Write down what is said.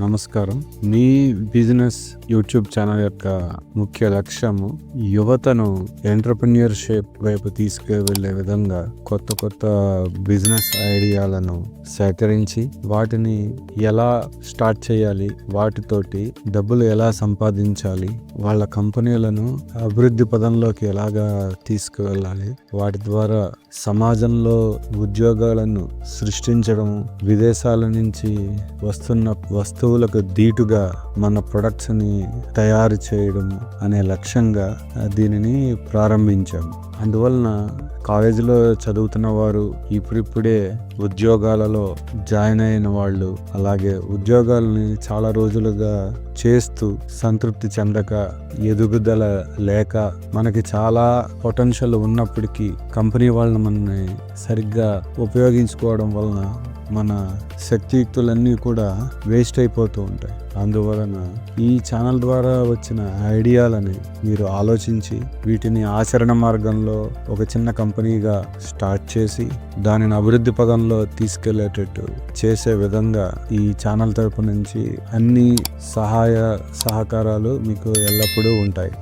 నమస్కారం. మీ business YouTube channel యొక్క ముఖ్య లక్ష్యము యువతను ఎంటర్‌ప్రెన్యూర్‌షిప్ వైపు తీసుకువెళ్ళే విధంగా కొత్త బిజినెస్ ఐడియాలను సేకరించి వాటిని ఎలా స్టార్ట్ చేయాలి, వాటితోటి డబ్బులు ఎలా సంపాదించాలి, వాళ్ళ కంపెనీలను అభివృద్ధి పదంలోకి ఎలాగా తీసుకువెళ్ళాలి, వాటి ద్వారా సమాజంలో ఉద్యోగాలను సృష్టించడం, విదేశాల నుంచి వస్తున్న వస్తువులకు దీటుగా మన ప్రొడక్ట్స్ ని తయారు చేయడం అనే లక్ష్యంగా దీనిని ప్రారంభించాము. అందువలన కాలేజీలో చదువుతున్న వారు, ఇప్పుడిప్పుడే ఉద్యోగాలలో జాయిన్ అయిన వాళ్ళు, అలాగే ఉద్యోగాలని చాలా రోజులుగా చేస్తూ సంతృప్తి చెందక, ఎదుగుదల లేక, మనకి చాలా పొటెన్షియల్ ఉన్నప్పటికీ కంపెనీ వాళ్ళని మనని సరిగ్గా ఉపయోగించుకోవడం వలన మన శక్తియుక్తులన్నీ కూడా వేస్ట్ అయిపోతూ ఉంటాయి. అందువలన ఈ ఛానల్ ద్వారా వచ్చిన ఐడియాలని మీరు ఆలోచించి వీటిని ఆచరణ మార్గంలో ఒక చిన్న కంపెనీగా స్టార్ట్ చేసి దానిని అభివృద్ధి పదంలో తీసుకెళ్లేటట్టు చేసే విధంగా ఈ ఛానల్ తరపు నుంచి అన్ని సహాయ సహకారాలు మీకు ఎల్లప్పుడూ ఉంటాయి.